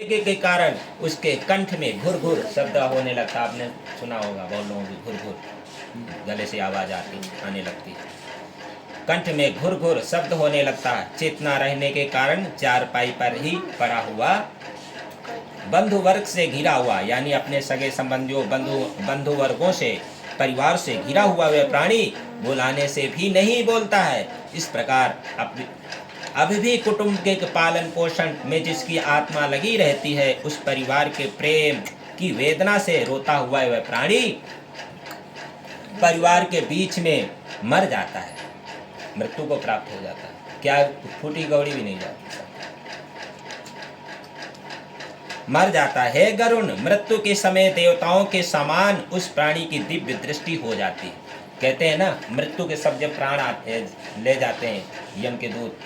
के कारण उसके कंठ में घुर घुर शब्द होने लगता। आपने सुना होगा बहुत लोगों की घुर घुर गले से आवाज आने लगती है। कंठ में घुर घुर शब्द होने लगता है। चेतना रहने के कारण चारपाई पर ही पड़ा हुआ, बंधु वर्ग से घिरा हुआ, यानी अपने सगे संबंधियों बंधु वर्गों से, परिवार से घिरा हुआ वह प्राणी बुलाने से भी नहीं बोलता है। इस प्रकार अभी भी कुटुंब के पालन पोषण में जिसकी आत्मा लगी रहती है, उस परिवार के प्रेम की वेदना से रोता हुआ वह प्राणी परिवार के बीच में मर जाता है, मृत्यु को प्राप्त हो जाता है। क्या फूटी गौड़ी भी नहीं जाती, मर जाता है। गरुण मृत्यु के समय देवताओं के समान उस प्राणी की दिव्य दृष्टि हो जाती है। कहते हैं ना, मृत्यु के सब जब प्राण आते ले जाते हैं यम के दूत,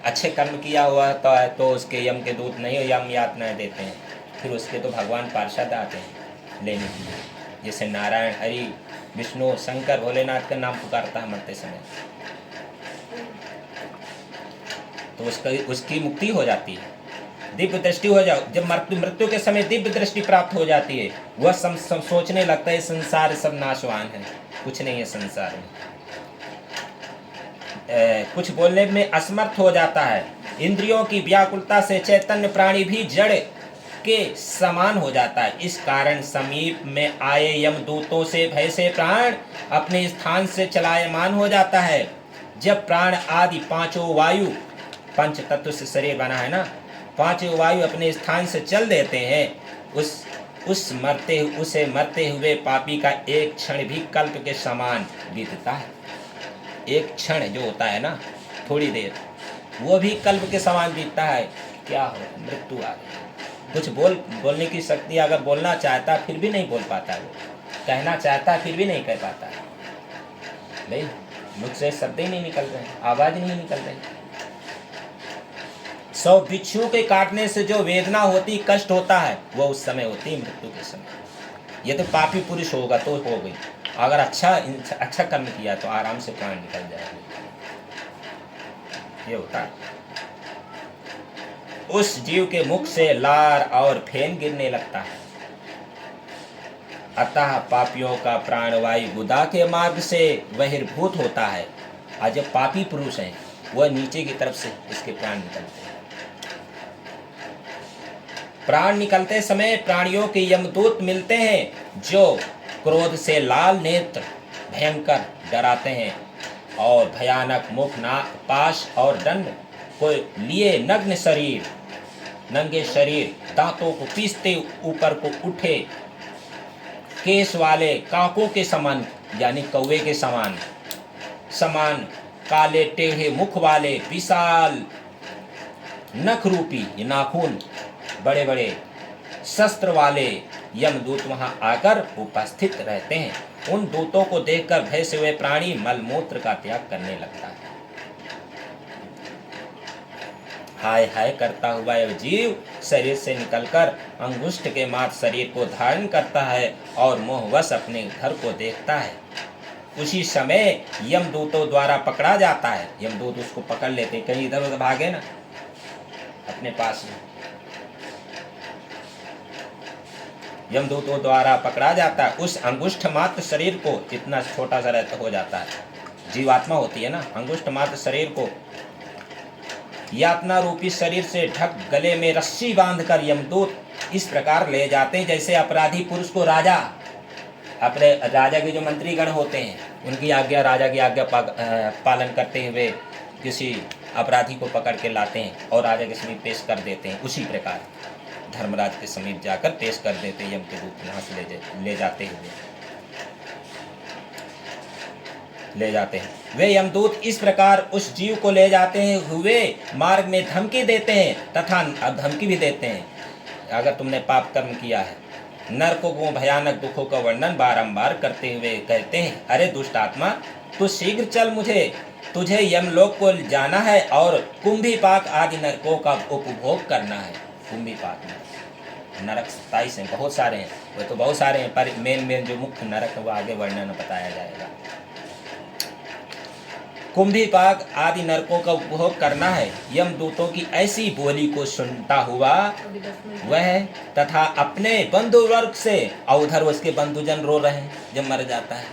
अच्छे कर्म किया हुआ तो उसके यम के दूत नहीं यम यातनाएं देते हैं, फिर उसके तो भगवान पार्षद आते हैं लेने के लिए। जैसे नारायण, हरि, विष्णु, शंकर, भोलेनाथ का नाम पुकारता है मरते समय, तो उसकी मुक्ति हो जाती है, दिव्य दृष्टि हो जाओ। जब मृत्यु के समय दिव्य दृष्टि प्राप्त हो जाती है, वह सोचने लगता है संसार सब नाशवान है, कुछ नहीं है संसार में। कुछ बोलने में असमर्थ हो जाता है। इंद्रियों की व्याकुलता से चैतन्य प्राणी भी जड़ के समान हो जाता है। इस कारण समीप में आए यमदूतों से भय से प्राण अपने स्थान से चलायमान हो जाता है। जब प्राण आदि पांचों वायु, पंच तत्व से शरीर बना है ना, पांचों वायु अपने स्थान से चल देते हैं, उसे मरते हुए पापी का एक क्षण भी कल्प के समान बीतता है। एक क्षण जो होता है ना, थोड़ी देर, वो भी कल्प के समान बीतता है। क्या हो, मृत्यु आ गई। कुछ बोलने की शक्ति, अगर बोलना चाहता फिर भी नहीं बोल पाता, वो कहना चाहता फिर भी नहीं कह पाता। नहीं, मुझसे शब्द ही नहीं निकल रहे, आवाज नहीं निकल रही। 100 बिच्छू के काटने से जो वेदना होती, कष्ट होता है, वो उस समय होती है मृत्यु के समय। ये तो पापी पुरुष होगा तो हो गई, अगर अच्छा कर्म किया तो आराम से प्राण निकल जाएगा। ये होता है। उस जीव के मुख से लार और फेन गिरने लगता है। अतः पापियों का प्राणवायु गुदा के मार्ग से बहिर्भूत होता है। और जब पापी पुरुष हैं, वह नीचे की तरफ से इसके प्राण निकलते हैं। प्राण निकलते समय प्राणियों के यमदूत मिलते हैं, जो क्रोध से लाल नेत्र, भयंकर, डराते हैं और भयानक मुख, नाक, पाश और दंड को लिए नग्न शरीर, नंगे शरीर, दांतों को पीसते ऊपर को उठे, केस वाले काकों के समान, यानी कौवे के समान काले टेढ़े मुख वाले, विशाल नख रूपी, ये नाखून बड़े बड़े शस्त्र वाले यमदूत वहां आकर उपस्थित रहते हैं। उन दूतों को देखकर भय से हुए प्राणी मलमूत्र का त्याग करने लगता है। हाय हाय करता हुआ यह जीव शरीर से निकलकर अंगुष्ठ के मात्र शरीर को धारण करता है और मोहवश अपने घर को देखता है। उसी समय यमदूतों द्वारा पकड़ा जाता है। यमदूत उसको पकड़ लेते, कहीं इधर उधर भागे ना अपने पास में, यमदूतों द्वारा पकड़ा जाता है। उस अंगुष्ठ मात्र शरीर को, इतना छोटा सा रहता हो जाता है, जीवात्मा होती है ना, अंगुष्ठ मात्र शरीर को यातना रूपी शरीर से ढक गले में रस्सी बांधकर यमदूत इस प्रकार ले जाते हैं जैसे अपराधी पुरुष को राजा, अपने राजा के जो मंत्रीगण होते हैं, उनकी आज्ञा, राजा की आज्ञा पालन करते हुए किसी अपराधी को पकड़ के लाते हैं और राजा के समीप पेश कर देते हैं। उसी प्रकार धर्मराज के समीप जाकर पेश कर देते हैं यम के दूत, यहाँ से ले जाते हैं। वे यमदूत इस प्रकार उस जीव को ले जाते हैं हुए मार्ग में धमकी देते हैं, तथा धमकी भी देते हैं, अगर तुमने पाप कर्म किया है, नरकों को भयानक दुखों का वर्णन बारंबार करते हुए कहते हैं, अरे दुष्ट आत्मा, तू शीघ्र चल, तुझे यमलोक को जाना है और कुंभीपाक आदि नरकों का उपभोग करना है। कुंभीपाक नरक 27 हैं, बहुत सारे हैं, वो तो बहुत सारे हैं, पर मेन जो मुख्य नरक है वो आगे वर्णन बताया जाएगा। कुंभीपाक आदि नरकों का उपभोग करना है। यमदूतों की ऐसी बोली को सुनता हुआ वह तथा अपने बंधु वर्ग से, और उधर उसके बंधुजन रो रहे हैं जब मर जाता है,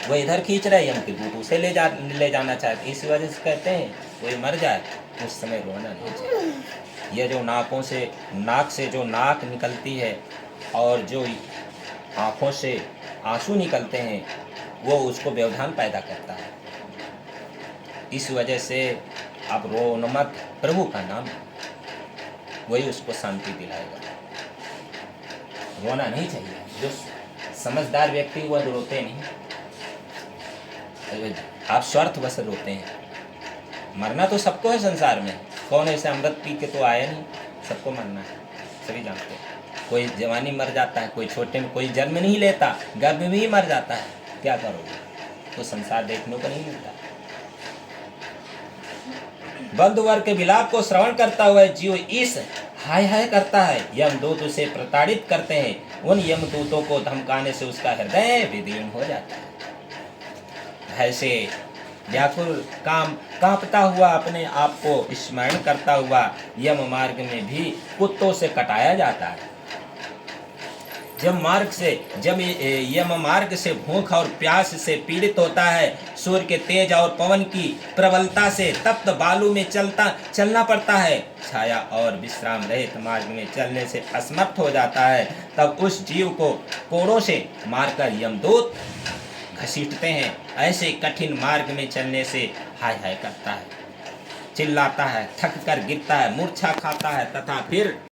वह इधर खींच रहे यम के दूत उसे ले जाना चाहते। इस वजह से कहते हैं कोई मर जाए उस समय रोना नहीं चाहिए। यह जो नाक से जो नाक निकलती है और जो आँखों से आंसू निकलते हैं वो उसको व्यवधान पैदा करता है। इस वजह से आप रोना मत, प्रभु का नाम, वही उसको शांति दिलाएगा। रोना नहीं चाहिए। जो समझदार व्यक्ति वह रोते नहीं, आप स्वार्थवश रोते हैं। मरना तो सबको है संसार में, कौन ऐसे अमृत पी के तो आया नहीं, सबको मरना है, सभी जानते हैं। कोई जवानी मर जाता है, कोई छोटे में, कोई जन्म नहीं लेता, गर्भ में ही मर जाता है, क्या करोगे? तो संसार देखने को नहीं मिलता। बंधुवर्ग के विलाप को श्रवण करता हुआ जीव इस हाय हाय करता है। यमदूत उसे प्रताड़ित करते हैं। उन यमदूतों को धमकाने से उसका हृदय विदीर्ण हो जाता है। ऐसे व्याकुल कांपता हुआ अपने आप को स्मरण करता हुआ यम मार्ग में भी कुत्तों से कटाया जाता है। जब यम मार्ग से भूख और प्यास से पीड़ित होता है, सूर्य के तेज और पवन की प्रबलता से तप्त बालू में चलना पड़ता है, छाया और विश्राम रहित मार्ग में चलने से असमर्थ हो जाता है, तब उस जीव को कोड़ों से मारकर यमदूत घसीटते हैं। ऐसे कठिन मार्ग में चलने से हाय हाय करता है, चिल्लाता है, थक कर गिरता है, मूर्छा खाता है तथा फिर